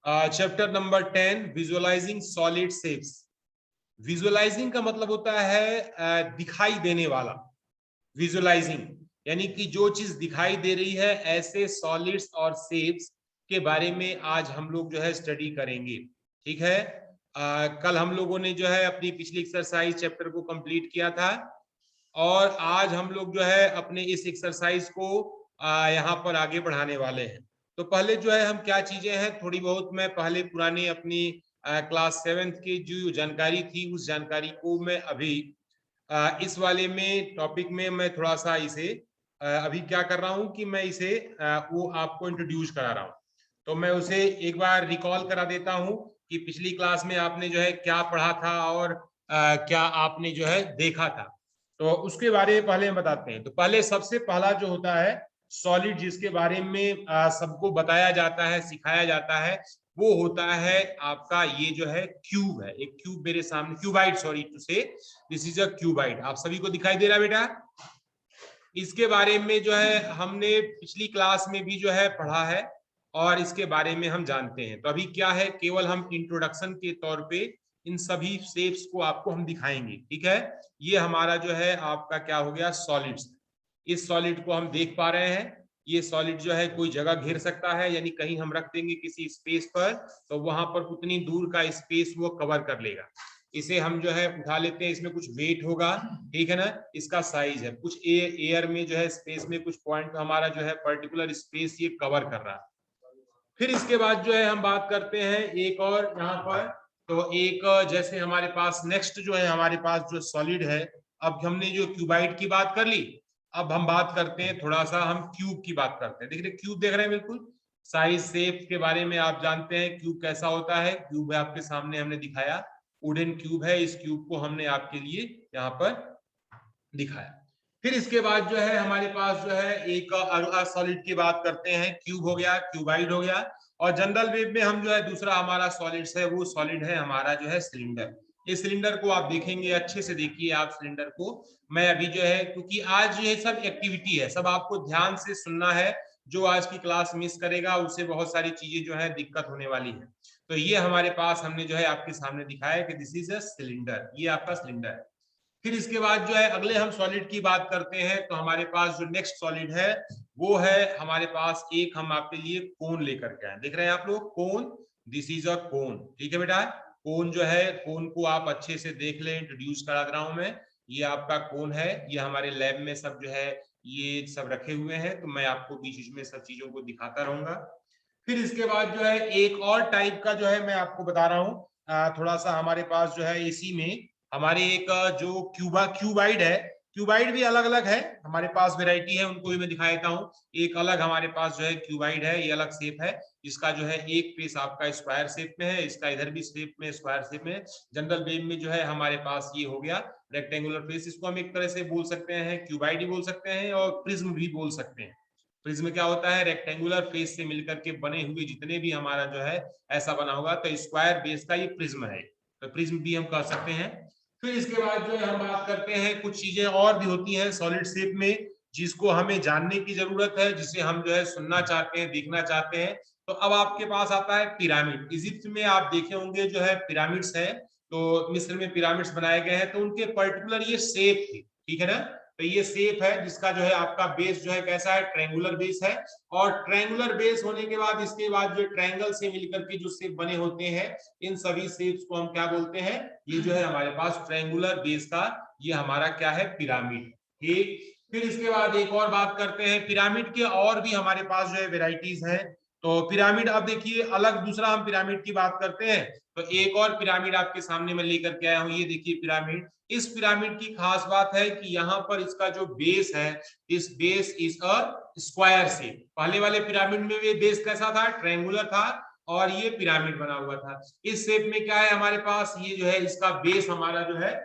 Chapter number 10 visualising solid shapes. Visualising का मतलब होता है दिखाई देने वाला। विजुअलाइजिंग यानी कि जो चीज दिखाई दे रही है, ऐसे सॉलिड्स और शेप्स के बारे में आज हम लोग जो है स्टडी करेंगे। ठीक है। कल हम लोगों ने जो है अपनी पिछली एक्सरसाइज चैप्टर को कंप्लीट किया था और आज हम लोग जो है अपने इस एक्सरसाइज को यहाँ पर आगे बढ़ाने वाले हैं। तो पहले जो है हम क्या चीजें हैं थोड़ी बहुत मैं पहले पुरानी अपनी क्लास 7th की जो जानकारी थी उस जानकारी को मैं अभी इस वाले में टॉपिक में मैं थोड़ा सा इसे अभी क्या कर रहा हूं कि मैं इसे वो आपको इंट्रोड्यूस करा रहा हूं। तो मैं उसे एक बार रिकॉल करा देता हूं कि पिछली क्लास में आपने जो है क्या पढ़ा था और क्या आपने जो है देखा था। तो उसके बारे में पहले हम बताते हैं। तो पहले सबसे पहला जो होता है सॉलिड जिसके बारे में सबको बताया जाता है, सिखाया जाता है, वो होता है आपका ये जो है क्यूब है। एक क्यूब मेरे सामने, क्यूबाइड सॉरी टू से, दिस इज अ क्यूबाइड। आप सभी को दिखाई दे रहा है बेटा? इसके बारे में जो है हमने पिछली क्लास में भी जो है पढ़ा है और इसके बारे में हम जानते हैं। तो अभी क्या है, केवल हम इंट्रोडक्शन के तौर पे इन सभी शेप्स को आपको हम दिखाएंगे। ठीक है। ये हमारा जो है आपका क्या हो गया, सॉलिड्स। इस सॉलिड को हम देख पा रहे हैं। ये सॉलिड जो है कोई जगह घेर सकता है, यानी कहीं हम रख देंगे किसी स्पेस पर तो वहां पर उतनी दूर का स्पेस वो कवर कर लेगा। इसे हम जो है उठा लेते हैं, इसमें कुछ वेट होगा, ठीक है ना, इसका साइज है कुछ एयर में जो है स्पेस में कुछ पॉइंट हमारा जो है पर्टिकुलर स्पेस ये कवर कर रहा है। फिर इसके बाद जो है हम बात करते हैं एक और यहाँ पर। तो एक जैसे हमारे पास नेक्स्ट जो है हमारे पास जो सॉलिड है, अब हमने जो क्यूबाइड की बात कर ली, अब हम बात करते हैं थोड़ा सा हम क्यूब की बात करते हैं। देखिए क्यूब देख रहे हैं, बिल्कुल साइज शेप के बारे में आप जानते हैं क्यूब कैसा होता है। क्यूब है आपके सामने, हमने दिखाया वुडन क्यूब है। इस क्यूब को हमने आपके लिए यहाँ पर दिखाया। फिर इसके बाद जो है हमारे पास जो है एक सॉलिड की बात करते हैं। क्यूब हो गया, क्यूबाइड हो गया, और जनरल वेब में हम जो है दूसरा हमारा सॉलिड्स है, वो सॉलिड है हमारा जो है सिलेंडर। इस सिलेंडर को आप देखेंगे, अच्छे से देखिए आप सिलेंडर को। मैं अभी जो है, क्योंकि आज ये सब एक्टिविटी है, सब आपको ध्यान से सुनना है। जो आज की क्लास मिस करेगा उससे बहुत सारी चीजें जो है दिक्कत होने वाली है। तो ये हमारे पास हमने जो है आपके सामने दिखाया कि दिस इज अ सिलेंडर, ये आपका सिलेंडर है। फिर इसके बाद जो है अगले हम सॉलिड की बात करते हैं। तो हमारे पास जो नेक्स्ट सॉलिड है वो है हमारे पास एक, हम आपके लिए कोन लेकर के आए। देख रहे हैं आप लोग कोन, दिस इज अ कोन। ठीक है बेटा, कोन जो है, कोन को आप अच्छे से देख लें, इंट्रोड्यूस करा रहा हूं मैं। ये आपका कोन है, ये हमारे लैब में सब जो है ये सब रखे हुए हैं, तो मैं आपको बीच बीच में सब चीजों को दिखाता रहूंगा। फिर इसके बाद जो है एक और टाइप का जो है मैं आपको बता रहा हूँ, थोड़ा सा हमारे पास जो है इसी में हमारे एक जो क्यूबाइड है। क्यूबाइड भी अलग अलग है, हमारे पास वेराइटी है, उनको भी मैं दिखा देता हूँ। एक अलग हमारे पास जो है क्यूबाइड है, ये अलग शेप है। इसका जो है एक फेस आपका स्क्वायर शेप में है, इसका इधर भी शेप में स्क्वायर शेप में। जनरल वेब में जो है हमारे पास ये हो गया रेक्टेंगुलर फेस। इसको हम एक तरह से बोल सकते हैं क्यूबाइड ही बोल सकते हैं और प्रिज्म भी बोल सकते हैं। प्रिज्म क्या होता है, रेक्टेंगुलर फेस से मिलकर के बने हुए जितने भी हमारा जो है ऐसा बना होगा, तो स्क्वायर बेस का ये प्रिज्म है, तो प्रिज्म भी हम कह सकते हैं। फिर इसके बाद जो है हम बात करते हैं कुछ चीजें और भी होती हैं सॉलिड शेप में जिसको हमें जानने की जरूरत है, जिसे हम जो है सुनना चाहते हैं, देखना चाहते हैं। तो अब आपके पास आता है पिरामिड। इजिप्ट में आप देखे होंगे जो है पिरामिड्स है, तो मिस्र में पिरामिड्स बनाए गए हैं, तो उनके पर्टिकुलर ये शेप थे, ठीक है ना। तो ये शेप है जिसका जो है आपका बेस जो है कैसा है, ट्रायंगुलर बेस है। और ट्रायंगुलर बेस होने के बाद इसके बाद जो ट्रायंगल से मिलकर के जो शेप बने होते हैं, इन सभी शेप्स को हम क्या बोलते हैं, ये जो है हमारे पास ट्रायंगुलर बेस का ये हमारा क्या है, पिरामिड। ठीक। फिर इसके बाद एक और बात करते हैं, पिरामिड के और भी हमारे पास जो है वेराइटीज हैं। तो पिरामिड अब देखिए अलग दूसरा हम पिरामिड की बात करते हैं। तो एक और पिरामिड आपके सामने मैं लेकर के आया हूं, ये देखिए पिरामिड। इस पिरामिड की खास बात है कि यहाँ पर इसका जो बेस है, इस base is a square shape. पहले वाले पिरामिड में ये बेस कैसा था, ट्रायंगुलर था, और ये पिरामिड बना हुआ था। इस शेप में क्या है हमारे पास, ये जो है इसका बेस हमारा जो है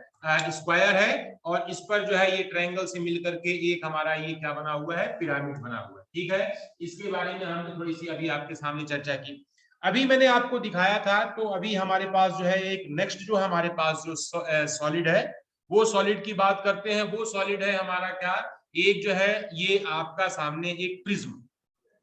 स्क्वायर है, और इस पर जो है ये ट्रायंगल से मिलकर के एक हमारा ये क्या बना हुआ है, पिरामिड बना हुआ है। ठीक है, इसके बारे में हमने थोड़ी सी अभी आपके सामने चर्चा की। अभी मैंने आपको दिखाया था, तो अभी हमारे पास जो है एक नेक्स्ट जो हमारे पास जो सॉलिड है, वो सॉलिड की बात करते हैं। वो सॉलिड है हमारा क्या, एक जो है ये आपका सामने एक प्रिज्म।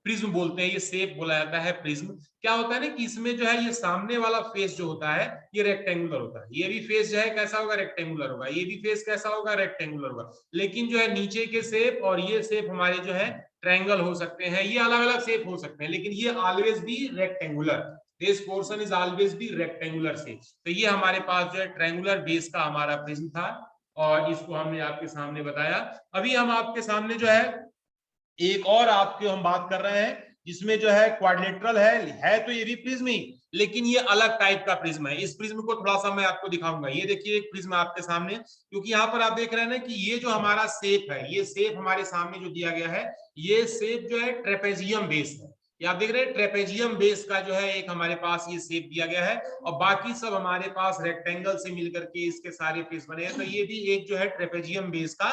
प्रिज्म बोलते हैं, ये शेप बोला जाता है प्रिज्म। क्या होता है ना कि इसमें जो है ये सामने वाला फेस जो होता है ये रेक्टेंगुलर होता है, ये भी फेस जो है कैसा होगा, रेक्टेंगुलर होगा, ये भी फेस कैसा होगा, रेक्टेंगुलर होगा। लेकिन जो है नीचे के शेप और ये शेप हमारे जो है ट्रायंगल हो सकते हैं, ये अलग अलग शेप हो सकते हैं, लेकिन ये ऑलवेज भी rectangular, this portion is always भी रेक्टेंगुलर शेप। तो ये हमारे पास जो है ट्रायंगुलर बेस का हमारा प्रिज्म था और इसको हमने आपके सामने बताया। अभी हम आपके सामने जो है एक और आपके हम बात कर रहे हैं जिसमें जो है क्वाड्रिलेटरल है तो ये भी प्रिज्म ही, लेकिन ये अलग टाइप का प्रिज्म है। इस प्रिज्म को थोड़ा सा मैं आपको दिखाऊंगा। ये देखिए एक प्रिज्म आपके सामने, क्योंकि यहाँ पर आप देख रहे हैं ना कि ये जो हमारा शेप है, ये शेप हमारे सामने जो दिया गया है, ये शेप जो है ट्रेपेजियम बेस है। ये आप देख रहे हैं ट्रेपेजियम बेस का जो है एक हमारे पास ये शेप दिया गया है, और बाकी सब हमारे पास रेक्टेंगल से मिलकर के इसके सारे फेस बने हैं। तो ये भी एक जो है ट्रेपेजियम बेस का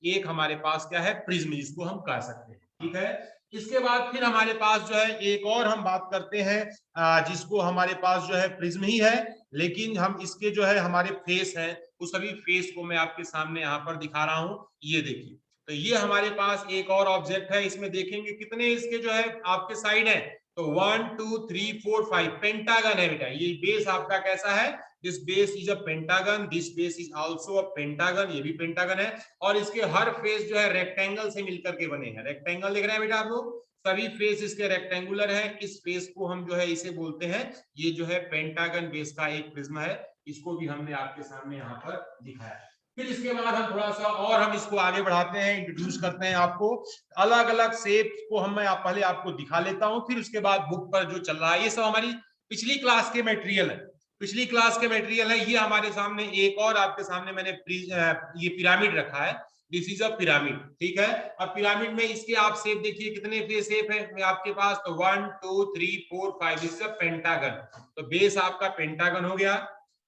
एक हमारे पास क्या है, प्रिज्म, जिसको हम कह सकते हैं। ठीक है, इसके बाद फिर हमारे पास जो है एक और हम बात करते हैं जिसको हमारे पास जो है प्रिज्म ही है, लेकिन हम इसके जो है हमारे फेस हैं, उस सभी फेस को मैं आपके सामने यहाँ पर दिखा रहा हूँ। ये देखिए, तो ये हमारे पास एक और ऑब्जेक्ट है। इसमें देखेंगे कितने इसके जो है आपके साइड है, तो 1 2 3 4 5 पेंटागन है बेटा। ये बेस आपका कैसा है, this base is a pentagon, this base is also a pentagon, ये भी पेंटागन है। और इसके हर फेस जो है रेक्टेंगल से मिलकर के बने हैं। रेक्टेंगल देख रहे हैं बेटा आप लोग, सभी फेस इसके रेक्टेंगुलर है। इस फेस को हम जो है इसे बोलते हैं, ये जो है पेंटागन बेस का एक प्रिज्म है। इसको भी हमने आपके सामने यहाँ पर दिखाया। फिर इसके बाद हम थोड़ा सा और हम इसको आगे बढ़ाते हैं, इंट्रोड्यूस करते हैं आपको अलग अलग शेप को। हम मैं पहले आपको दिखा लेता हूं, फिर उसके बाद बुक पर जो चल रहा है, ये सब हमारी पिछली क्लास के मटेरियल है, पिछली क्लास के मटेरियल है। ये हमारे सामने एक और आपके सामने मैंने ये पिरामिड रखा है, दिस इज अ पिरामिड। ठीक है, अब पिरामिड में इसके आप शेप देखिए कितने शेप है आपके पास, तो 1 2 3 4 5, दिस इज अ पेंटागन। तो बेस आपका पेंटागन हो गया,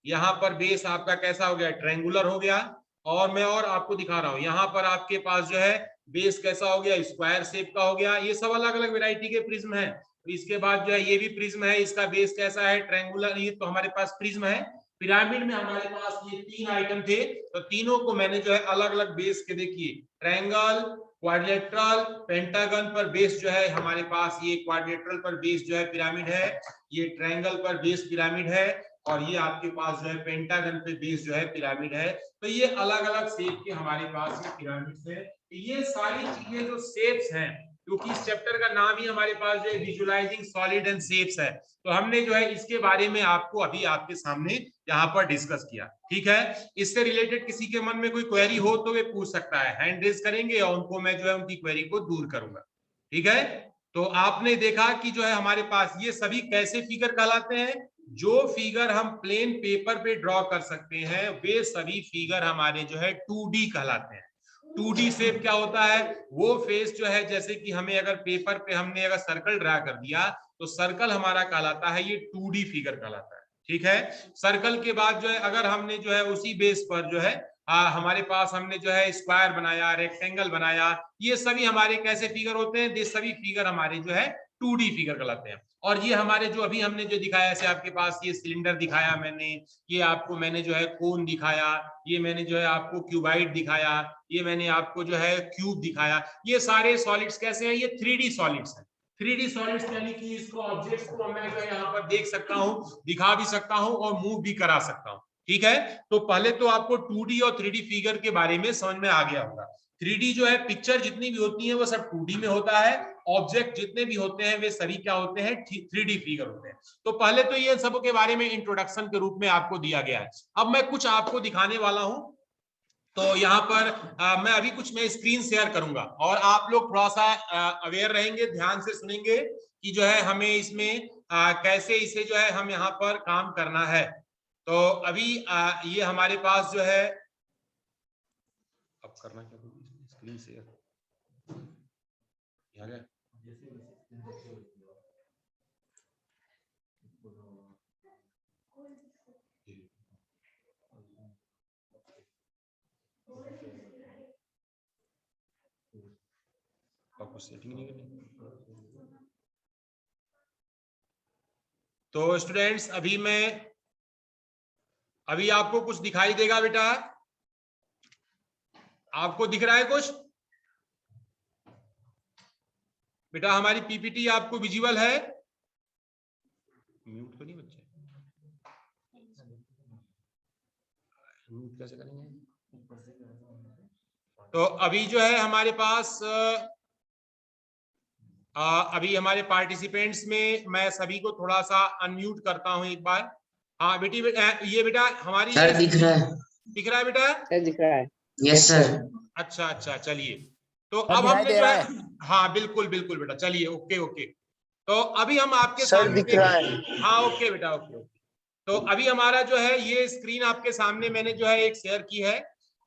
यहाँ पर बेस आपका कैसा हो गया, ट्रायंगुलर हो गया। और मैं और आपको दिखा रहा हूं, यहाँ पर आपके पास जो है बेस कैसा हो गया, स्क्वायर शेप का हो गया। ये सब अलग अलग वेराइटी के प्रिज्म है। इसके बाद जो है ये भी प्रिज्म है, इसका बेस कैसा है, ट्रायंगुलर। ये तो हमारे पास प्रिज्म है। पिरामिड में हमारे पास ये 3 आइटम थे, तो तीनों को मैंने जो है अलग अलग बेस के, देखिए ट्रायंगल, क्वाड्रिलेटरल, पेंटागन पर बेस जो है हमारे पास, ये क्वाड्रिलेटरल पर बेस जो है पिरामिड है, ये ट्रायंगल पर बेस पिरामिड है, और ये आपके पास जो है पेंटागन पे बेस जो है पिरामिड है। तो ये अलग अलग शेप के हमारे पास ये पिरामिड्स है। ये सारी चीजें जो शेप्स हैं, क्योंकि इस चैप्टर का नाम ही हमारे पास जो है विजुअलाइजिंग सॉलिड एंड शेप्स है, तो हमने जो है इसके बारे में आपको अभी आपके सामने यहाँ पर डिस्कस किया। ठीक है, इससे रिलेटेड किसी के मन में कोई क्वेरी हो तो वे पूछ सकता है, हैंड रेज करेंगे और उनको मैं जो है उनकी क्वेरी को दूर करूंगा। ठीक है, तो आपने देखा कि जो है हमारे पास ये सभी कैसे फिगर कहलाते हैं, जो फिगर हम प्लेन पेपर पे ड्रॉ कर सकते हैं वे सभी फिगर हमारे जो है 2D कहलाते हैं। 2D शेप क्या होता है, वो फेस जो है, जैसे कि हमें अगर पेपर पे हमने अगर सर्कल ड्रा कर दिया तो सर्कल हमारा कहलाता है, ये 2D फिगर कहलाता है। ठीक है, सर्कल के बाद जो है अगर हमने जो है उसी बेस पर जो है हमारे पास हमने जो है स्क्वायर बनाया, रेक्टेंगल बनाया, ये सभी हमारे कैसे फिगर होते हैं, ये सभी फिगर हमारे जो है 2D फिगर कहलाते हैं। और ये हमारे जो अभी हमने जो दिखाया, ऐसे आपके पास ये सिलेंडर दिखाया मैंने, ये आपको मैंने जो है कोन दिखाया, ये मैंने जो है आपको क्यूबाइड दिखाया, ये मैंने आपको जो है क्यूब दिखाया, ये सारे सॉलिड्स कैसे हैं, ये 3D सॉलिड्स हैं। 3D सॉलिड्स यानी कि इसको ऑब्जेक्ट्स को मैं जो है यहाँ पर देख सकता हूँ, दिखा भी सकता हूँ और मूव भी करा सकता हूँ। ठीक है, तो पहले तो आपको 2D और 3D फिगर के बारे में समझ में आ गया होगा। 3D जो है पिक्चर जितनी भी होती है वो सब 2D में होता है, ऑब्जेक्ट जितने भी होते हैं वे सभी क्या होते हैं, 3D फिगर होते हैं। तो पहले तो ये सब के बारे में इंट्रोडक्शन के रूप में आपको दिया गया है। अब मैं कुछ आपको दिखाने वाला हूं, तो यहाँ पर मैं अभी कुछ मैं स्क्रीन शेयर करूंगा और आप लोग थोड़ा सा अवेयर रहेंगे, ध्यान से सुनेंगे कि जो है हमें इसमें कैसे इसे जो है हम यहाँ पर काम करना है। तो अभी ये हमारे पास जो है, अब करना क्या, स्क्रीन शेयर यहाँ गया। आपको सेटिंग नहीं करनी। तो स्टूडेंट्स अभी आपको कुछ दिखाई देगा बेटा, आपको दिख रहा है कुछ? बेटा हमारी पीपीटी आपको विजिबल है? म्यूट तो नहीं बच्चे, म्यूट कैसे करेंगे? तो अभी जो है हमारे पास अभी हमारे पार्टिसिपेंट्स में मैं सभी को थोड़ा सा अनम्यूट करता हूं एक बार। हाँ बेटी, ये बेटा हमारी सर दिख रहा है। दिख रहा है बेटा? सर दिख रहा है। Yes sir. अच्छा अच्छा, चलिए। तो सर अब दिखाई हमने दे जो रहा है, हाँ बिल्कुल बिल्कुल बेटा, चलिए ओके ओके। तो अभी हम आपके सर सामने दिख रहा है। हाँ ओके बेटा, ओके ओके। तो अभी हमारा जो है ये स्क्रीन आपके सामने मैंने जो है एक शेयर की है,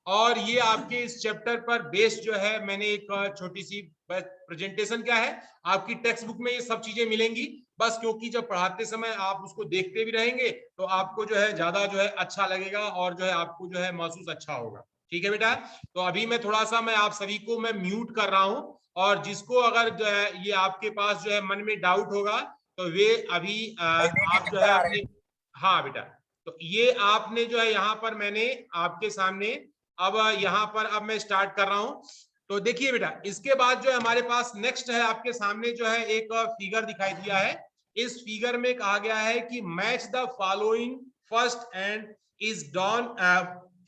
और ये आपके इस चैप्टर पर बेस्ड जो है मैंने एक छोटी सी प्रेजेंटेशन क्या है, आपकी टेक्स्ट बुक में ये सब चीजें मिलेंगी, बस क्योंकि जब पढ़ाते समय आप उसको देखते भी रहेंगे तो आपको जो है ज्यादा जो है अच्छा लगेगा, और जो है आपको जो है महसूस अच्छा होगा। ठीक है बेटा? तो अभी मैं थोड़ा सा मैं आप सभी को मैं म्यूट कर रहा हूं, और जिसको अगर जो है ये आपके पास जो है मन में डाउट होगा तो वे अभी आप जो है अपने, हाँ बेटा, तो ये आपने जो है यहाँ पर मैंने आपके सामने अब यहाँ पर अब मैं स्टार्ट कर रहा हूं। तो देखिए बेटा, इसके बाद जो है हमारे पास नेक्स्ट है आपके सामने जो है एक फिगर दिखाई दिया है। इस फिगर में कहा गया है कि match the following first and is done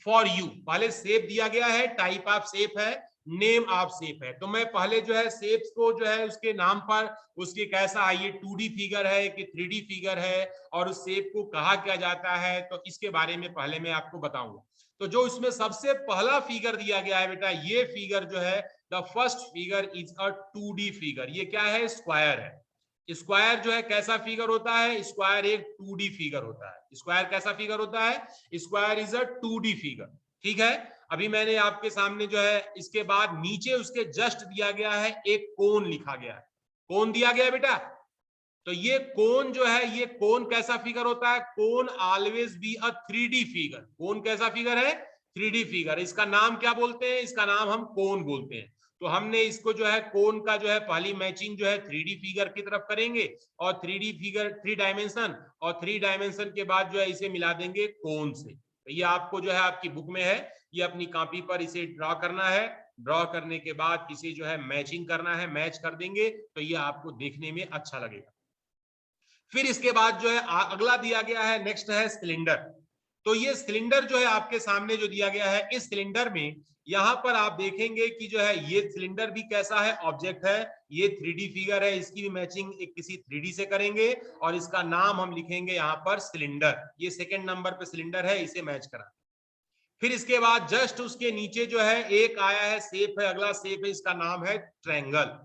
for you. पहले शेप दिया गया है, टाइप ऑफ शेप है, नेम ऑफ शेप है। तो मैं पहले जो है शेप्स को जो है उसके नाम पर, उसके कैसा है, ये 2D फिगर है कि 3D फिगर है, और उस शेप को कहा क्या जाता है, तो इसके बारे में पहले मैं आपको बताऊंगा। तो जो इसमें सबसे पहला फिगर दिया गया है बेटा, ये फिगर जो है the first figure is a 2D figure. ये क्या है? स्क्वायर है। स्क्वायर जो है कैसा फिगर होता है? स्क्वायर एक 2D फिगर होता है। स्क्वायर कैसा फिगर होता है? Square is a 2D figure. ठीक है? अभी मैंने आपके सामने जो है इसके बाद नीचे उसके जस्ट दिया गया है एक कोन लिखा गया है। कोन दिया गया है बेटा। तो ये कोन जो है, ये कोन कैसा फिगर होता है? Cone always be a 3D figure. Cone कैसा फिगर है? 3D figure. इसका नाम क्या बोलते हैं? इसका नाम हम कोन बोलते हैं। तो हमने इसको जो है कोन का जो है पहली मैचिंग जो है 3D फिगर की तरफ करेंगे, और 3D फिगर 3 डायमेंशन, और 3 डायमेंशन के बाद जो है इसे मिला देंगे कोन से। तो ये आपको जो है आपकी बुक में है, ये अपनी कॉपी पर इसे ड्रॉ करना है। ड्रॉ करने के बाद इसे जो है मैचिंग करना है, मैच कर देंगे तो ये आपको देखने में अच्छा लगेगा। फिर इसके बाद जो है अगला दिया गया है, नेक्स्ट है सिलेंडर। तो ये सिलेंडर जो है आपके सामने जो दिया गया है, इस सिलेंडर में यहां पर आप देखेंगे कि जो है ये सिलेंडर भी कैसा है? ऑब्जेक्ट है। ये 3D फिगर है, इसकी भी मैचिंग एक किसी 3D से करेंगे, और इसका नाम हम लिखेंगे यहां पर सिलेंडर। ये सेकंड नंबर पे सिलेंडर है, इसे मैच करा। फिर इसके बाद जस्ट उसके नीचे जो है एक आया है शेप है, अगला शेप है, इसका नाम है ट्रायंगल।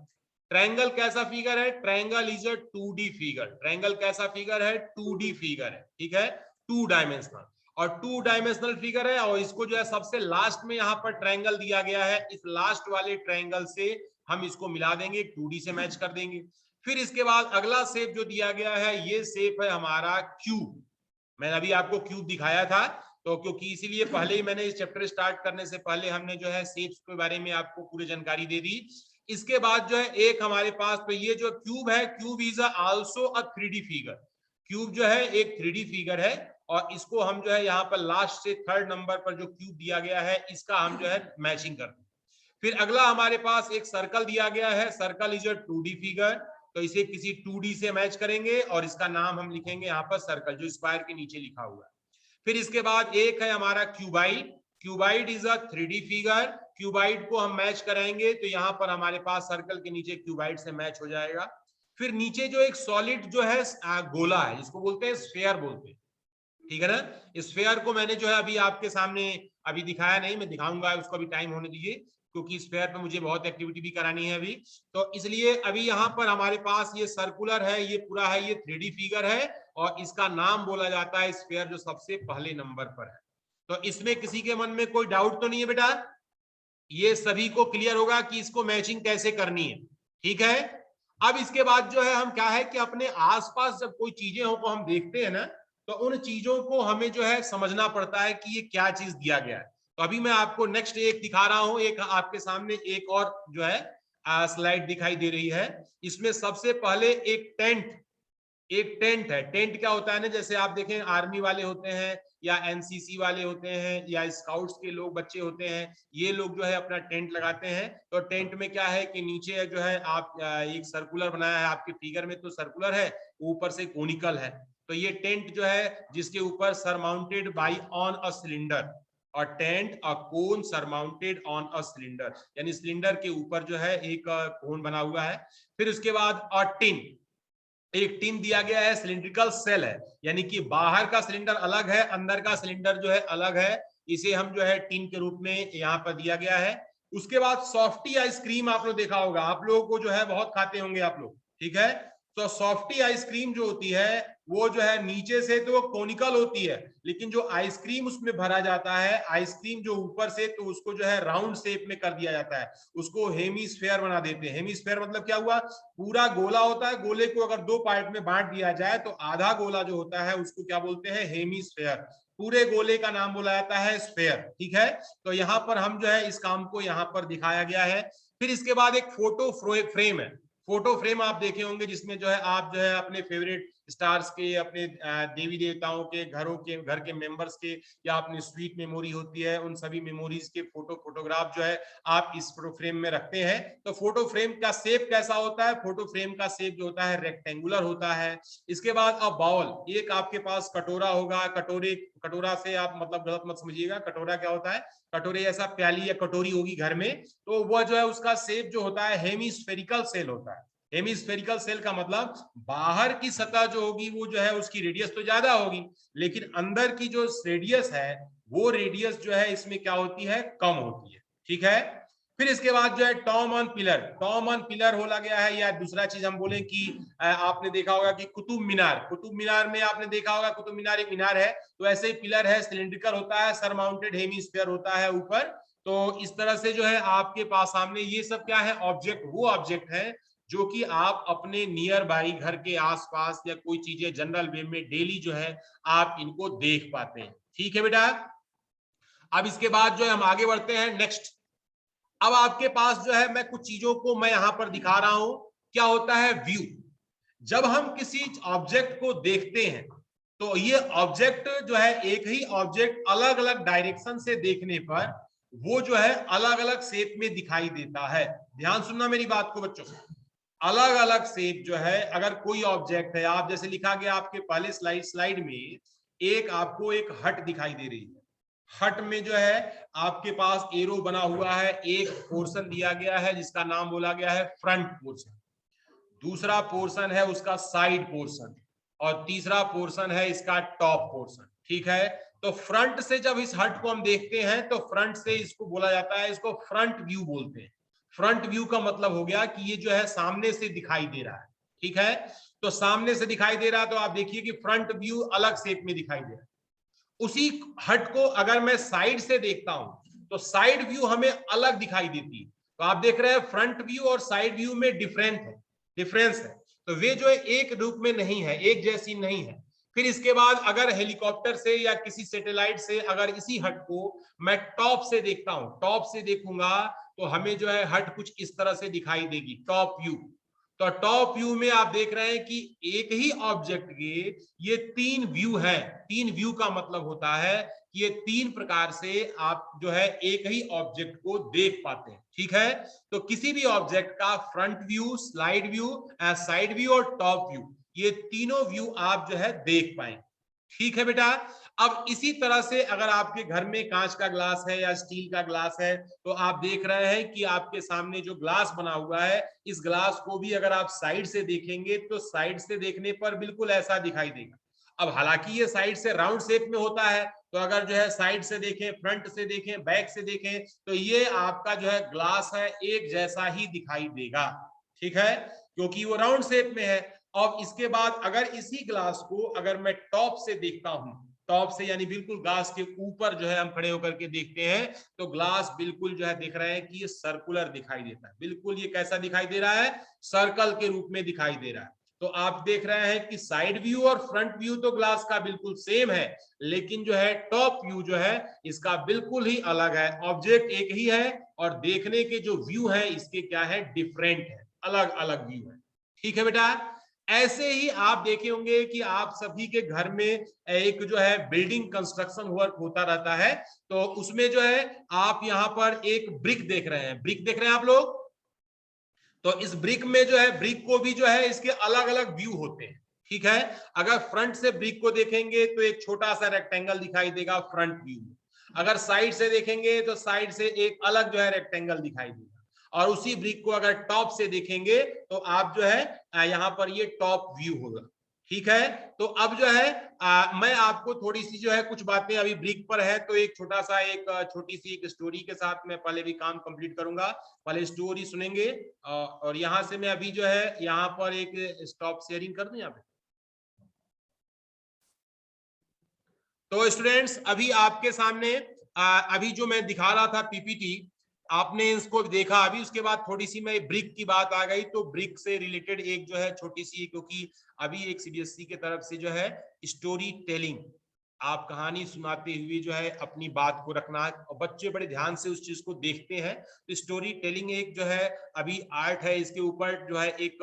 ट्रायंगल कैसा फिगर है? Triangle is a 2D figure. Triangle कैसा फिगर है? 2D फिगर है। ठीक है? 2 डायमेंशनल, और 2 डायमेंशनल फिगर है, और इसको जो है सबसे लास्ट में यहाँ पर ट्रायंगल दिया गया है, इस लास्ट वाले ट्रायंगल से हम इसको मिला देंगे, 2D से मैच कर देंगे। फिर इसके बाद अगला शेप जो दिया गया है, ये शेप है हमारा क्यूब। मैंने अभी आपको क्यूब दिखाया था, तो क्योंकि इसीलिए पहले ही मैंने इस चैप्टर स्टार्ट करने से पहले हमने जो है शेप्स के बारे में आपको पूरी जानकारी दे दी। इसके बाद जो है एक हमारे पास, तो ये जो क्यूब है, cube is also a 3D figure. Cube जो है एक 3D फिगर है, और इसको हम जो है यहाँ पर लास्ट से थर्ड नंबर पर जो क्यूब दिया गया है, इसका हम जो है मैचिंग करते हैं। फिर अगला हमारे पास एक सर्कल दिया गया है। Circle is a 2D figure, तो इसे किसी 2D से मैच करेंगे, और इसका नाम हम लिखेंगे यहाँ पर सर्कल, जो स्क्वायर के नीचे लिखा हुआ है। फिर इसके बाद एक है हमारा cuboid. Cuboid is a 3D figure. Cuboid को हम मैच कराएंगे, तो यहाँ पर हमारे पास सर्कल के नीचे क्यूबाइड से मैच हो जाएगा। फिर नीचे जो एक सॉलिड जो है गोला है, जिसको बोलते हैं स्फेयर बोलते हैं। ठीक है ना? स्फेयर को मैंने जो है अभी आपके सामने अभी दिखाया नहीं, मैं दिखाऊंगा, उसको अभी टाइम होने दीजिए, क्योंकि स्फेयर पे मुझे बहुत एक्टिविटी भी करानी है अभी। तो इसलिए अभी यहाँ पर हमारे पास ये सर्कुलर है, ये पूरा है, ये 3D फिगर है, और इसका नाम बोला जाता है स्फेयर, जो सबसे पहले नंबर पर है। तो इसमें किसी के मन में कोई डाउट तो नहीं है बेटा? ये सभी को क्लियर होगा कि इसको मैचिंग कैसे करनी है। ठीक है? अब इसके बाद जो है हम क्या है कि अपने आसपास जब कोई चीजें हो को हम देखते हैं ना, तो उन चीजों को हमें जो है समझना पड़ता है कि ये क्या चीज दिया गया है। तो अभी मैं आपको नेक्स्ट एक दिखा रहा हूं, एक आपके सामने एक और जो है स्लाइड दिखाई दे रही है। इसमें सबसे पहले एक टेंट, एक टेंट है। टेंट क्या होता है ना, जैसे आप देखें आर्मी वाले होते हैं या एनसीसी वाले होते हैं या स्काउट्स के लोग बच्चे होते हैं, ये लोग जो है अपना टेंट लगाते हैं। तो टेंट में क्या है कि नीचे जो है आप एक सर्कुलर बनाया है, आपके फिगर में तो सर्कुलर है, ऊपर से कोनिकल है। तो ये टेंट जो है जिसके ऊपर surmounted by on a cylinder, और tent a cone surmounted on a cylinder, यानी सिलेंडर के ऊपर जो है एक कोन बना हुआ है। फिर उसके बाद अ टिन, एक टिन दिया गया है, सिलिंड्रिकल सेल है, यानी कि बाहर का सिलेंडर अलग है, अंदर का सिलेंडर जो है अलग है। इसे हम जो है टिन के रूप में यहाँ पर दिया गया है। उसके बाद सॉफ्टी आइसक्रीम आप लोग देखा होगा, आप लोगों को जो है बहुत खाते होंगे आप लोग, ठीक है। तो सॉफ्टी आइसक्रीम जो होती है वो जो है नीचे से तो कोनिकल होती है, लेकिन जो आइसक्रीम उसमें भरा जाता है, आइसक्रीम जो ऊपर से, तो उसको जो है राउंड शेप में कर दिया जाता है, उसको हेमीस्फेयर बना देते हैं। हेमीस्फेयर मतलब क्या हुआ, पूरा गोला होता है, गोले को अगर दो पार्ट में बांट दिया जाए तो आधा गोला जो होता है उसको क्या बोलते हैं, हेमीस्फेयर। पूरे गोले का नाम बोला जाता है स्फेयर, ठीक है। तो यहाँ पर हम जो है इस काम को यहाँ पर दिखाया गया है। फिर इसके बाद एक फोटो फ्रेम है। फोटो फ्रेम आप देखे होंगे, जिसमें जो है आप जो है अपने फेवरेट स्टार्स के, अपने देवी देवताओं के, घर के मेंबर्स के, या अपनी स्वीट मेमोरी होती है, उन सभी मेमोरीज के फोटोग्राफ जो है आप इस फोटो फ्रेम में रखते हैं। तो फोटो फ्रेम का शेप कैसा होता है, फोटो फ्रेम का शेप जो होता है रेक्टेंगुलर होता है। इसके बाद अब बाउल, एक आपके पास कटोरा होगा, कटोरा से आप मतलब गलत मत समझिएगा, कटोरा क्या होता है, कटोरे जैसा प्याली या कटोरी होगी घर में, तो वह जो है उसका शेप जो होता है हेमीस्फेरिकल सेल होता है। हेमीस्फेरिकल सेल का मतलब बाहर की सतह जो होगी वो जो है उसकी रेडियस तो ज्यादा होगी, लेकिन अंदर की जो रेडियस है वो रेडियस जो है इसमें क्या होती है, कम होती है, ठीक है। फिर इसके बाद जो है Tom on pillar, Tom on pillar बोला गया है, या दूसरा चीज हम बोले कि आपने देखा होगा कि कुतुब मीनार, कुतुब मीनार में आपने देखा होगा, कुतुब मीनार एक मीनार है, तो ऐसे ही पिलर है, सिलिंड्रिकल होता है, सरमाउंटेड हेमीस्फीयर होता है ऊपर। तो इस तरह से जो है आपके पास सामने ये सब क्या है, ऑब्जेक्ट, वो ऑब्जेक्ट है जो कि आप अपने नियर बाई घर के आसपास या कोई चीजें जनरल वे में डेली जो है आप इनको देख पाते हैं, ठीक है बेटा। अब इसके बाद जो है हम आगे बढ़ते हैं नेक्स्ट। अब आपके पास जो है मैं कुछ चीजों को मैं यहां पर दिखा रहा हूं, क्या होता है व्यू। जब हम किसी ऑब्जेक्ट को देखते हैं तो ये ऑब्जेक्ट जो है, एक ही ऑब्जेक्ट अलग अलग डायरेक्शन से देखने पर वो जो है अलग अलग शेप में दिखाई देता है। ध्यान सुनना मेरी बात को बच्चों, अलग अलग शेप जो है, अगर कोई ऑब्जेक्ट है, आप जैसे लिखा गया आपके पहले स्लाइड में, एक आपको एक हट दिखाई दे रही है, हट में जो है आपके पास एरो बना हुआ है, एक पोर्शन दिया गया है जिसका नाम बोला गया है फ्रंट पोर्शन, दूसरा पोर्शन है उसका साइड पोर्शन, और तीसरा पोर्शन है इसका टॉप पोर्शन, ठीक है। तो फ्रंट से जब इस हट को हम देखते हैं तो फ्रंट से इसको बोला जाता है, इसको फ्रंट व्यू बोलते हैं। फ्रंट व्यू का मतलब हो गया कि ये जो है सामने से दिखाई दे रहा है, ठीक है। तो सामने से दिखाई दे रहा है, तो आप देखिए कि फ्रंट व्यू अलग शेप में दिखाई दे रहा है। उसी हट को अगर मैं साइड से देखता हूं तो साइड व्यू हमें अलग दिखाई देती है। तो आप देख रहे हैं फ्रंट व्यू और साइड व्यू में डिफरेंस है। तो वे जो है एक रूप में नहीं है, एक जैसी नहीं है। फिर इसके बाद अगर हेलीकॉप्टर से या किसी सैटेलाइट से अगर इसी हट को मैं टॉप से देखता हूं, टॉप से देखूंगा, तो हमें जो है हट कुछ इस तरह से दिखाई देगी, टॉप व्यू। तो टॉप व्यू में आप देख रहे हैं कि एक ही ऑब्जेक्ट के ये तीन व्यू है। तीन व्यू का मतलब होता है कि ये तीन प्रकार से आप जो है एक ही ऑब्जेक्ट को देख पाते हैं, ठीक है। तो किसी भी ऑब्जेक्ट का front view, slide view, side view और टॉप व्यू, ये तीनों व्यू आप जो है देख पाएंगे, ठीक है बेटा। अब इसी तरह से अगर आपके घर में कांच का ग्लास है या स्टील का ग्लास है, तो आप देख रहे हैं कि आपके सामने जो ग्लास बना हुआ है, इस ग्लास को भी अगर आप साइड से देखेंगे तो साइड से देखने पर बिल्कुल ऐसा दिखाई देगा। अब हालांकि ये साइड से राउंड शेप में होता है, तो अगर जो है साइड से देखें, फ्रंट से देखें, बैक से देखें, तो ये आपका जो है ग्लास है एक जैसा ही दिखाई देगा, ठीक है, क्योंकि वो राउंड शेप में है। और इसके बाद अगर इसी ग्लास को अगर मैं टॉप से देखता हूं, टॉप से यानी बिल्कुल ग्लास के ऊपर जो है हम खड़े होकर के देखते हैं, तो ग्लास बिल्कुल जो है दिख रहा है कि ये सर्कुलर दिखाई देता है, बिल्कुल ये कैसा दिखाई दे रहा है, सर्कल के रूप में दिखाई दे रहा है। तो आप देख रहे हैं कि साइड व्यू और फ्रंट व्यू तो ग्लास का बिल्कुल सेम है, लेकिन जो है टॉप व्यू जो है इसका बिल्कुल ही अलग है। ऑब्जेक्ट एक ही है और देखने के जो व्यू है इसके क्या है, डिफरेंट है, अलग अलग व्यू है, ठीक है बेटा। ऐसे ही आप देखे होंगे कि आप सभी के घर में एक जो है बिल्डिंग कंस्ट्रक्शन वर्क होता रहता है, तो उसमें जो है आप यहाँ पर एक ब्रिक देख रहे हैं, ब्रिक देख रहे हैं आप लोग। तो इस ब्रिक में जो है, ब्रिक को भी जो है इसके अलग अलग व्यू होते हैं, ठीक है। अगर फ्रंट से ब्रिक को देखेंगे तो एक छोटा सा रेक्टेंगल दिखाई देगा फ्रंट व्यू में, अगर साइड से देखेंगे तो साइड से एक अलग जो है रेक्टेंगल दिखाई देगा, और उसी ब्रिक को अगर टॉप से देखेंगे तो आप जो है यहाँ पर ये टॉप व्यू होगा, ठीक है। तो अब जो है मैं आपको थोड़ी सी जो है कुछ बातें, अभी ब्रिक पर है तो एक छोटा सा एक छोटी सी एक स्टोरी के साथ मैं पहले भी काम कंप्लीट करूंगा, पहले स्टोरी सुनेंगे। और यहां से मैं अभी जो है यहाँ पर एक स्टॉप शेयरिंग कर दूं यहाँ पे। तो स्टूडेंट्स अभी आपके सामने अभी जो मैं दिखा रहा था पीपीटी, आपने इसको देखा अभी, उसके बाद थोड़ी सी मैं ब्रिक की बात आ गई, तो ब्रिक से रिलेटेड एक जो है छोटी सी, क्योंकि अभी एक सीबीएसई की तरफ से जो है स्टोरी टेलिंग, आप कहानी सुनाते हुए जो है अपनी बात को रखना, और बच्चे बड़े ध्यान से उस चीज को देखते हैं। तो स्टोरी टेलिंग एक जो है अभी आर्ट है, इसके ऊपर जो है एक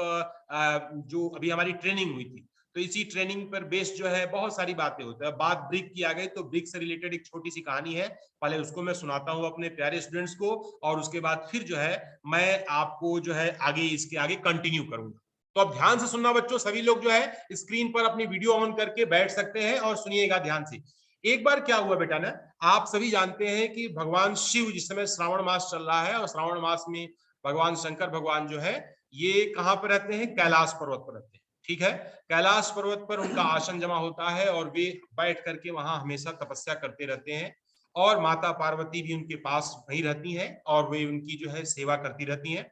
जो अभी हमारी ट्रेनिंग हुई थी, तो इसी ट्रेनिंग पर बेस्ड जो है बहुत सारी बातें होती है। बात ब्रिक की आ गई तो ब्रिक से रिलेटेड एक छोटी सी कहानी है, पहले उसको मैं सुनाता हूं अपने प्यारे स्टूडेंट्स को, और उसके बाद फिर जो है मैं आपको जो है आगे इसके आगे कंटिन्यू करूंगा। तो अब ध्यान से सुनना बच्चों, सभी लोग जो है स्क्रीन पर अपनी वीडियो ऑन करके बैठ सकते हैं और सुनिएगा ध्यान से। एक बार क्या हुआ बेटा ना, आप सभी जानते हैं कि भगवान शिव, जिस समय श्रावण मास चल रहा है, और श्रावण मास में भगवान शंकर भगवान जो है ये कहां पर रहते हैं, कैलाश पर्वत पर रहते हैं, ठीक है। कैलाश पर्वत पर उनका आसन जमा होता है और वे बैठ करके वहां हमेशा तपस्या करते रहते हैं, और माता पार्वती भी उनके पास वहीं रहती हैं और वे उनकी जो है सेवा करती रहती हैं।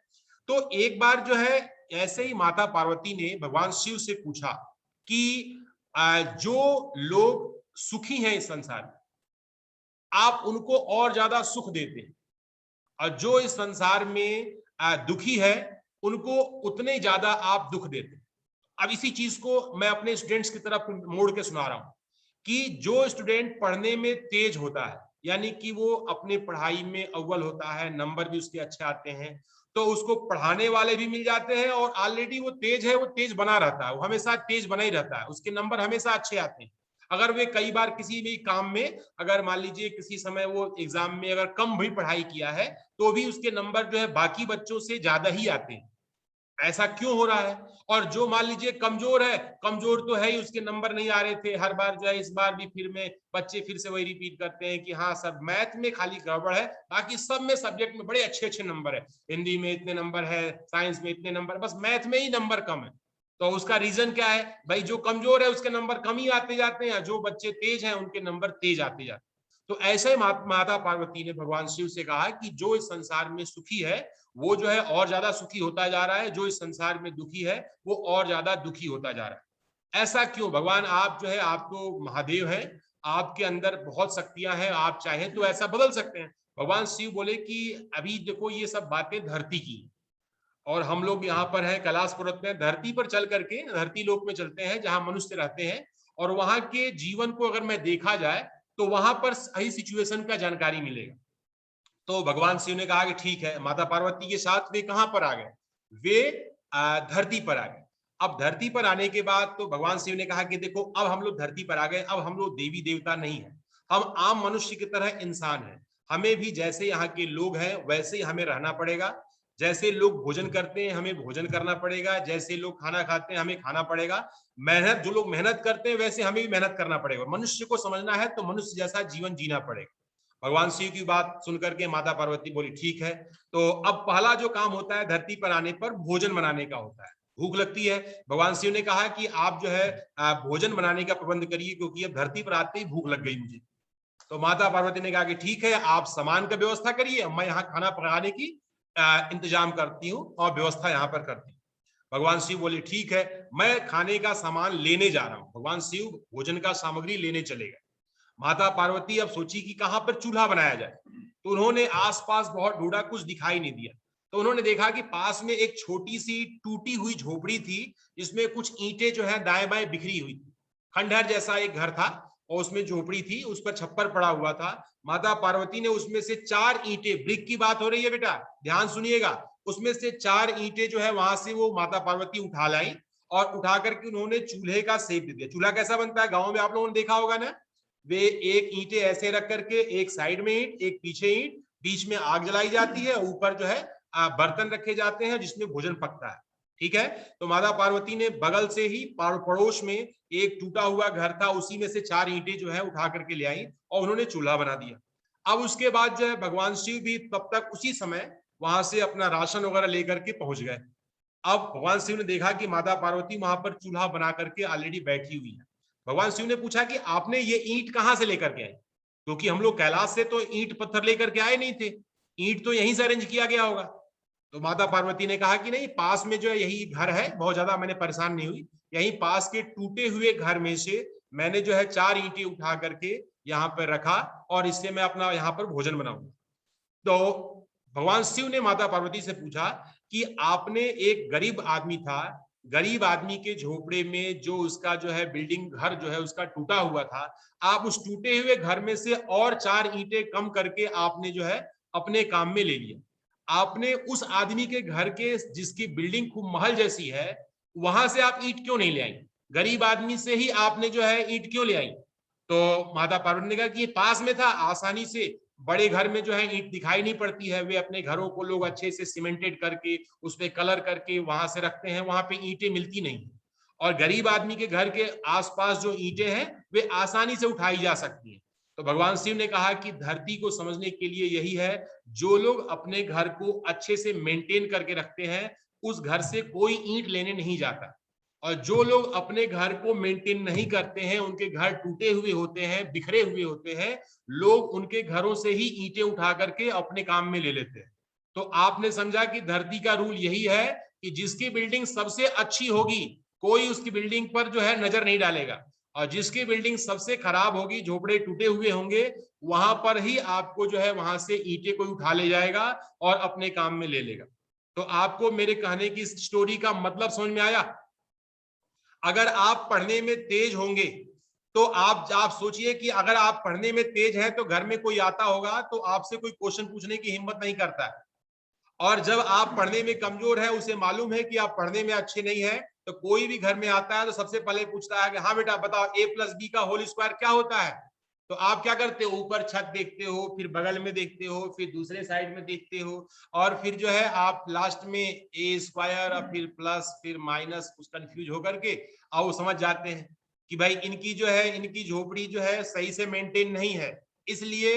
तो एक बार जो है ऐसे ही माता पार्वती ने भगवान शिव से पूछा कि जो लोग सुखी हैं इस संसार में, आप उनको और ज्यादा सुख देते हैं, और जो इस संसार में दुखी है उनको उतने ज्यादा आप दुख देते हैं। अब इसी चीज को मैं अपने स्टूडेंट्स की तरफ मोड़ के सुना रहा हूं कि जो स्टूडेंट पढ़ने में तेज होता है, यानी कि वो अपनी पढ़ाई में अव्वल होता है, नंबर भी उसके अच्छे आते हैं, तो उसको पढ़ाने वाले भी मिल जाते हैं, और ऑलरेडी वो तेज है, वो तेज बना रहता है, वो हमेशा तेज बना ही रहता है, उसके नंबर हमेशा अच्छे आते हैं। अगर वे कई बार किसी भी काम में, अगर मान लीजिए किसी समय वो एग्जाम में अगर कम भी पढ़ाई किया है, तो भी उसके नंबर जो है बाकी बच्चों से ज्यादा ही आते हैं। ऐसा क्यों हो रहा है? और जो मान लीजिए कमजोर है, कमजोर तो है ही, उसके नंबर नहीं आ रहे थे हर बार जो है, इस बार भी फिर में बच्चे फिर से वही रिपीट करते हैं कि हाँ सब मैथ में खाली गड़बड़ है, बाकी सब में सब्जेक्ट में बड़े अच्छे अच्छे नंबर है, हिंदी में इतने नंबर है, साइंस में इतने नंबर, बस मैथ में ही नंबर कम है। तो उसका रीजन क्या है भाई? जो कमजोर है उसके नंबर कम ही आते जाते हैं, जो बच्चे तेज हैं उनके नंबर तेज आते जाते हैं। तो ऐसे ही माता पार्वती ने भगवान शिव से कहा कि जो इस संसार में सुखी है वो जो है और ज्यादा सुखी होता जा रहा है, जो इस संसार में दुखी है वो और ज्यादा दुखी होता जा रहा है। ऐसा क्यों भगवान? आप जो है, आप तो महादेव हैं, आपके अंदर बहुत शक्तियां हैं, आप चाहें तो ऐसा बदल सकते हैं। भगवान शिव बोले कि अभी देखो ये सब बातें धरती की, और हम लोग यहाँ पर है कैलाश पर्वत में, धरती पर चल करके धरती लोक में चलते हैं जहां मनुष्य रहते हैं, और वहां के जीवन को अगर मैं देखा जाए तो वहां पर सही सिचुएशन का जानकारी मिलेगा। तो भगवान शिव ने कहा कि ठीक है, माता पार्वती के साथ वे कहां पर आ गए? वे धरती पर आ गए। अब धरती पर आने के बाद तो भगवान शिव ने कहा कि देखो अब हम लोग धरती पर आ गए, अब हम लोग देवी देवता नहीं है, हम आम मनुष्य की तरह इंसान हैं, हमें भी जैसे यहाँ के लोग हैं वैसे ही हमें रहना पड़ेगा, जैसे लोग भोजन करते हैं हमें भोजन करना पड़ेगा, जैसे लोग खाना खाते हैं हमें खाना पड़ेगा, मेहनत जो लोग मेहनत करते हैं वैसे हमें भी मेहनत करना पड़ेगा, मनुष्य को समझना है तो मनुष्य जैसा जीवन जीना पड़ेगा। भगवान शिव की बात सुनकर के माता पार्वती बोली ठीक है। तो अब पहला जो काम होता है धरती पर आने पर भोजन बनाने का होता है, भूख लगती है, भगवान शिव ने कहा कि आप जो है भोजन बनाने का प्रबंध करिए, क्योंकि अब धरती पर आते ही भूख लग गई मुझे। तो माता पार्वती ने कहा कि ठीक है, आप सामान का व्यवस्था करिए, मैं यहाँ खाना पकाने की इंतजाम करती हूँ और व्यवस्था यहाँ पर करती हूँ। भगवान शिव बोले ठीक है, मैं खाने का सामान लेने जा रहा हूँ। भगवान शिव भोजन का सामग्री लेने चले गए। माता पार्वती अब सोची कि कहां पर चूल्हा बनाया जाए, तो उन्होंने आसपास बहुत ढूंढा, कुछ दिखाई नहीं दिया, तो उन्होंने देखा कि पास में एक छोटी सी टूटी हुई झोपड़ी थी, जिसमें कुछ ईंटें जो है दाएं बाएं बिखरी हुई थी, खंडहर जैसा एक घर था और उसमें झोपड़ी थी, उस पर छप्पर पड़ा हुआ था। माता पार्वती ने उसमें से 4 ईंटें, ब्रिक की बात हो रही है बेटा, ध्यान सुनिएगा, उसमें से 4 ईंटें जो है वहां से वो माता पार्वती उठा लाई और उठा करके उन्होंने चूल्हे का शेप दे दिया। चूल्हा कैसा बनता है, गाँव में आप लोगों ने देखा होगा ना, वे एक ईंटें ऐसे रख करके, एक साइड में ईंट, एक पीछे ईंट, बीच में आग जलाई जाती है, ऊपर जो है बर्तन रखे जाते हैं जिसमें भोजन पकता है। ठीक है, तो माता पार्वती ने बगल से ही पड़ोस में एक टूटा हुआ घर था, उसी में से 4 ईंटें जो है उठा करके ले आई और उन्होंने चूल्हा बना दिया। अब उसके बाद जो है भगवान शिव भी तब तक उसी समय वहां से अपना राशन वगैरह लेकर के पहुंच गए। अब भगवान शिव ने देखा कि माता पार्वती वहां पर चूल्हा बना करके ऑलरेडी बैठी हुई है। भगवान शिव ने पूछा कि आपने ये ईंट कहां से लेकर के आए, क्योंकि हम लोग कैलाश से तो ईंट पत्थर लेकर के आए नहीं थे, ईंट तो यहीं से अरेंज किया गया होगा। तो माता पार्वती ने कहा कि नहीं, पास में जो है यही घर है, बहुत ज्यादा मैंने परेशान नहीं हुई, यहीं पास के टूटे हुए घर में से मैंने जो है 4 ईंटें उठा करके यहाँ पर रखा और इससे मैं अपना यहाँ पर भोजन बनाऊंगा। तो भगवान शिव ने माता पार्वती से पूछा कि आपने, एक गरीब आदमी था, गरीब आदमी के झोपड़े में जो उसका जो है बिल्डिंग घर जो है उसका टूटा हुआ था, आप उस टूटे हुए घर में से और 4 ईंटें कम करके आपने जो है अपने काम में ले लिया। आपने उस आदमी के घर के, जिसकी बिल्डिंग खूब महल जैसी है, वहां से आप ईंट क्यों नहीं ले आई, गरीब आदमी से ही आपने जो है ईंट क्यों ले आई। तो माता पार्वती ने कहा कि ये पास में था, आसानी से, बड़े घर में जो है ईंट दिखाई नहीं पड़ती है, वे अपने घरों को लोग अच्छे से सीमेंटेड करके उस पे कलर करके वहां से रखते हैं, वहां पे ईंटें मिलती नहीं। और गरीब आदमी के घर के आसपास जो ईंटें हैं वे आसानी से उठाई जा सकती हैं। तो भगवान शिव ने कहा कि धरती को समझने के लिए यही है, जो लोग अपने घर को अच्छे से मेंटेन करके रखते हैं उस घर से कोई ईंट लेने नहीं जाता, और जो लोग अपने घर को मेंटेन नहीं करते हैं, उनके घर टूटे हुए होते हैं, बिखरे हुए होते हैं, लोग उनके घरों से ही ईंटें उठा करके अपने काम में ले लेते हैं। तो आपने समझा कि धरती का रूल यही है कि जिसकी बिल्डिंग सबसे अच्छी होगी, कोई उसकी बिल्डिंग पर जो है नजर नहीं डालेगा, और जिसकी बिल्डिंग सबसे खराब होगी, झोपड़े टूटे हुए होंगे, वहां पर ही आपको जो है वहां से ईंटें कोई उठा ले जाएगा और अपने काम में ले लेगा। तो आपको मेरे कहने की स्टोरी का मतलब समझ में आया? अगर आप पढ़ने में तेज होंगे तो आप सोचिए कि अगर आप पढ़ने में तेज हैं तो घर में कोई आता होगा तो आपसे कोई क्वेश्चन पूछने की हिम्मत नहीं करता है, और जब आप पढ़ने में कमजोर है, उसे मालूम है कि आप पढ़ने में अच्छे नहीं है, तो कोई भी घर में आता है तो सबसे पहले पूछता है कि हाँ बेटा बताओ a+b का होल स्क्वायर क्या होता है। तो आप क्या करते हो, ऊपर छत देखते हो, फिर बगल में देखते हो, फिर दूसरे साइड में देखते हो, और फिर जो है आप लास्ट में ए स्क्वायर और फिर प्लस फिर माइनस कुछ कंफ्यूज होकर के आओ समझ जाते हैं कि भाई इनकी जो है, इनकी झोपड़ी जो है सही से मेंटेन नहीं है, इसलिए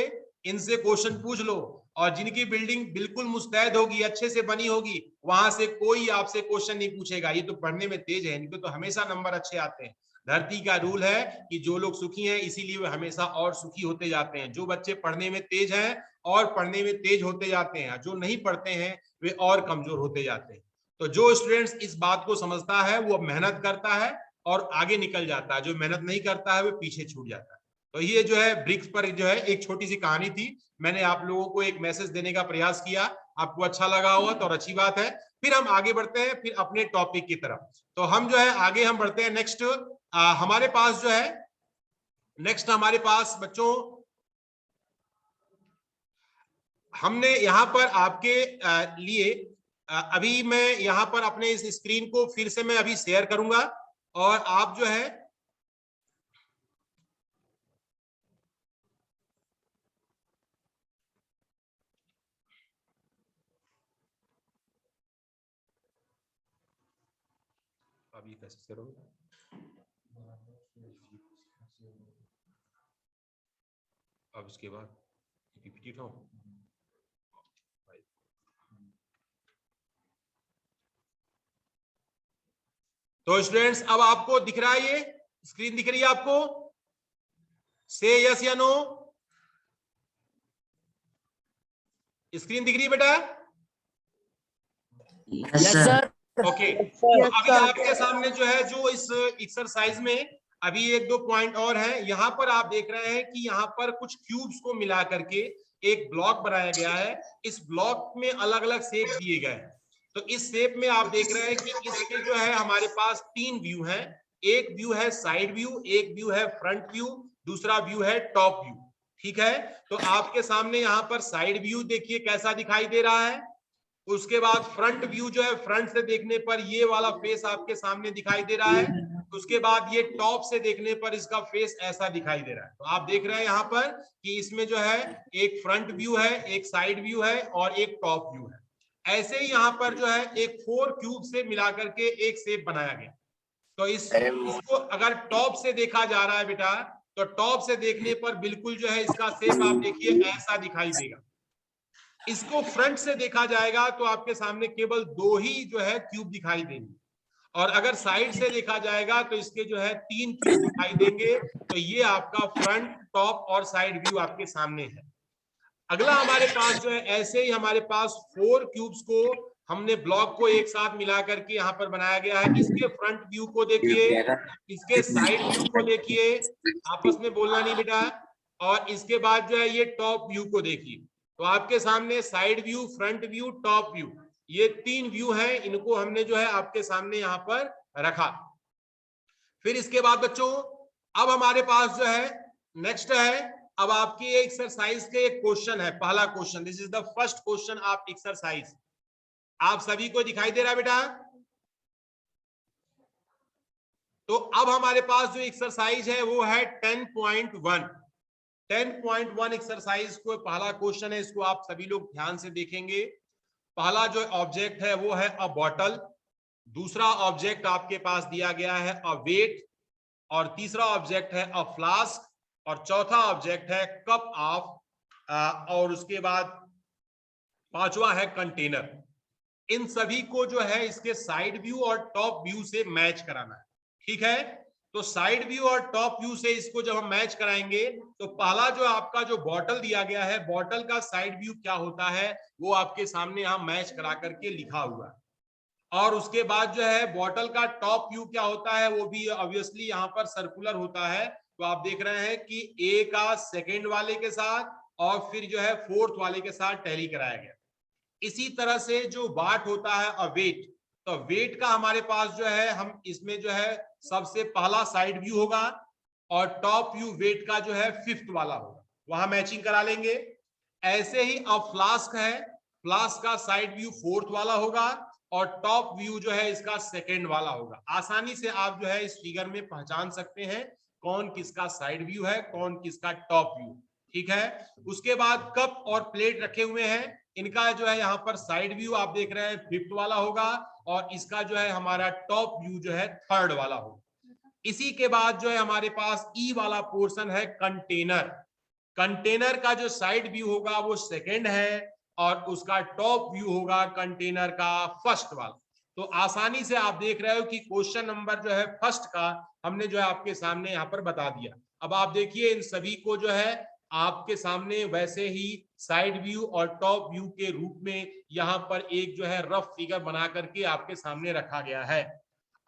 इनसे क्वेश्चन पूछ लो। और जिनकी बिल्डिंग बिल्कुल मुस्तैद होगी, अच्छे से बनी होगी, वहां से कोई आपसे क्वेश्चन नहीं पूछेगा, ये तो पढ़ने में तेज है, इनको तो हमेशा नंबर अच्छे आते हैं। धरती का रूल है कि जो लोग सुखी हैं इसीलिए वे हमेशा और सुखी होते जाते हैं। जो बच्चे पढ़ने में तेज हैं और पढ़ने में तेज होते जाते हैं, जो नहीं पढ़ते हैं वे और कमजोर होते जाते हैं। तो जो स्टूडेंट्स इस बात को समझता है वो मेहनत करता है और आगे निकल जाता है, जो मेहनत नहीं करता है वो पीछे छूट जाता है। तो ये जो है ब्रिक्स पर जो है एक छोटी सी कहानी थी, मैंने आप लोगों को एक मैसेज देने का प्रयास किया, आपको अच्छा लगा होगा तो अच्छी बात है। फिर हम आगे बढ़ते हैं फिर अपने टॉपिक की तरफ। तो हम जो है आगे हम बढ़ते हैं नेक्स्ट। हमारे पास जो है नेक्स्ट हमारे पास बच्चों, हमने यहाँ पर आपके लिए अभी मैं यहाँ पर अपने इस स्क्रीन को फिर से मैं अभी शेयर करूंगा, और आप जो है अभी कैसे करूंगा, अब इसके बाद पीपीटी उठाऊं। तो स्टूडेंट्स अब आपको दिख रहा है, ये स्क्रीन दिख रही है आपको? से यस या नो? स्क्रीन दिख रही है बेटा? Yes sir. ओके, तो अभी आपके सामने जो है, जो इस एक्सरसाइज में अभी 1-2 पॉइंट और है, यहाँ पर आप देख रहे हैं कि यहाँ पर कुछ क्यूब्स को मिला करके एक ब्लॉक बनाया गया है। इस ब्लॉक में अलग अलग शेप दिए गए हैं। तो इस शेप में आप देख रहे हैं कि इसके जो है हमारे पास 3 व्यू हैं। एक व्यू है साइड व्यू, एक व्यू है फ्रंट व्यू, दूसरा व्यू है टॉप व्यू। ठीक है, तो आपके सामने यहाँ पर साइड व्यू देखिए कैसा दिखाई दे रहा है। उसके बाद फ्रंट व्यू जो है, फ्रंट से देखने पर ये वाला फेस आपके सामने दिखाई दे रहा है। उसके बाद ये टॉप से देखने पर इसका फेस ऐसा दिखाई दे रहा है। तो आप देख रहे हैं यहाँ पर कि इसमें जो है एक फ्रंट व्यू है, एक साइड व्यू है और एक टॉप व्यू है। ऐसे ही यहाँ पर जो है एक 4 क्यूब से मिलाकर के एक शेप बनाया गया। तो इसको अगर टॉप से देखा जा रहा है बेटा, तो टॉप से देखने पर बिल्कुल जो है इसका शेप आप देखिए ऐसा दिखाई देगा। इसको फ्रंट से देखा जाएगा तो आपके सामने केवल 2 ही जो है क्यूब दिखाई देंगे, और अगर साइड से देखा जाएगा तो इसके जो है 3 क्यूब दिखाई देंगे। तो ये आपका फ्रंट, टॉप और साइड व्यू आपके सामने है। अगला हमारे पास जो है, ऐसे ही हमारे पास 4 क्यूब्स को हमने ब्लॉक को एक साथ मिला करके यहाँ पर बनाया गया है। इसके फ्रंट व्यू को देखिए, इसके साइड व्यू को देखिए, आपस में बोलना नहीं बेटा, और इसके बाद जो है ये टॉप व्यू को देखिए। तो आपके सामने side view, front view, top view, ये 3 व्यू हैं, इनको हमने जो है आपके सामने यहाँ पर रखा। फिर इसके बाद बच्चों अब हमारे पास जो है नेक्स्ट है, अब आपकी एक्सरसाइज के एक क्वेश्चन है, पहला question, this is the first question of exercise. आप सभी को दिखाई दे रहा है बेटा? तो अब हमारे पास जो एक्सरसाइज है वो है 10.1। 10.1 एक्सरसाइज को पहला क्वेश्चन है, इसको आप सभी लोग ध्यान से देखेंगे। पहला जो ऑब्जेक्ट है वो है अ बॉटल, दूसरा ऑब्जेक्ट आपके पास दिया गया है अ वेट, और तीसरा ऑब्जेक्ट है अ फ्लास्क, और चौथा ऑब्जेक्ट है कप ऑफ, और उसके बाद पांचवा है कंटेनर। इन सभी को जो है इसके साइड व्यू और टॉप व्यू से मैच कराना है, ठीक है? तो साइड व्यू और टॉप व्यू से इसको जब हम मैच कराएंगे तो पहला जो आपका जो बॉटल दिया गया है, बॉटल का साइड व्यू क्या होता है वो आपके सामने यहां मैच करा करके लिखा हुआ है। और उसके बाद जो है बॉटल का टॉप व्यू क्या होता है वो भी ऑब्वियसली यहाँ पर सर्कुलर होता है। तो आप देख रहे हैं कि ए का सेकेंड वाले के साथ और फिर जो है फोर्थ वाले के साथ टैली कराया गया। इसी तरह से जो वाट होता है और वेट, तो वेट का हमारे पास जो है, हम इसमें जो है सबसे पहला साइड व्यू होगा और टॉप व्यू वेट का जो है फिफ्थ वाला होगा, वहां मैचिंग करा लेंगे। ऐसे ही अब फ्लास्क है, फ्लास्क का साइड व्यू फोर्थ वाला होगा और टॉप व्यू जो है इसका सेकेंड वाला होगा। आसानी से आप जो है इस फिगर में पहचान सकते हैं कौन किसका साइड व्यू है, कौन किसका टॉप व्यू, ठीक है? उसके बाद कप और प्लेट रखे हुए हैं, इनका जो है यहाँ पर साइड व्यू आप देख रहे हैं फिफ्थ वाला होगा और इसका जो है हमारा टॉप व्यू जो है थर्ड वाला होगा। इसी के बाद जो है हमारे पास ई वाला पोर्शन है कंटेनर। कंटेनर का जो साइड व्यू होगा वो सेकेंड है और उसका टॉप व्यू होगा कंटेनर का फर्स्ट वाला। तो आसानी से आप देख रहे हो कि क्वेश्चन नंबर जो है फर्स्ट का हमने जो है आपके सामने यहाँ पर बता दिया। अब आप देखिए इन सभी को जो है आपके सामने वैसे ही साइड व्यू और टॉप व्यू के रूप में यहाँ पर एक जो है रफ फिगर बना करके आपके सामने रखा गया है।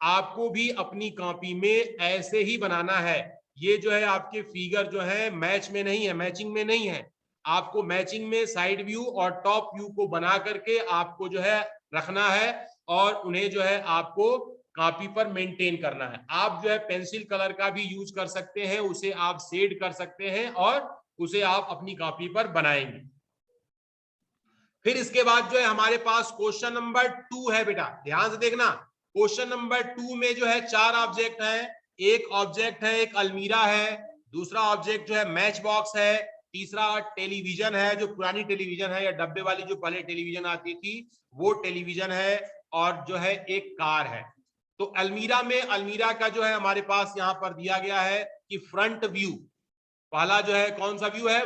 आपको भी अपनी कॉपी में ऐसे ही बनाना है। ये जो है आपके फिगर जो है मैच में नहीं है, मैचिंग में नहीं है, आपको मैचिंग में साइड व्यू और टॉप व्यू को बना करके आपको जो है रखना है और उन्हें जो है आपको कॉपी पर मेंटेन करना है। आप जो है पेंसिल कलर का भी यूज कर सकते हैं, उसे आप शेड कर सकते हैं और उसे आप अपनी कॉपी पर बनाएंगे। फिर इसके बाद जो है हमारे पास क्वेश्चन नंबर 2 है बेटा, ध्यान से देखना। क्वेश्चन नंबर 2 में जो है 4 ऑब्जेक्ट है। एक ऑब्जेक्ट है एक अलमीरा है, दूसरा ऑब्जेक्ट जो है मैच बॉक्स है, तीसरा टेलीविजन है, जो पुरानी टेलीविजन है या डब्बे वाली जो पहले टेलीविजन आती थी वो टेलीविजन है, और जो है एक कार है। तो अलमीरा में, अलमीरा का जो है हमारे पास यहाँ पर दिया गया है कि फ्रंट व्यू, पहला जो है कौन सा व्यू है,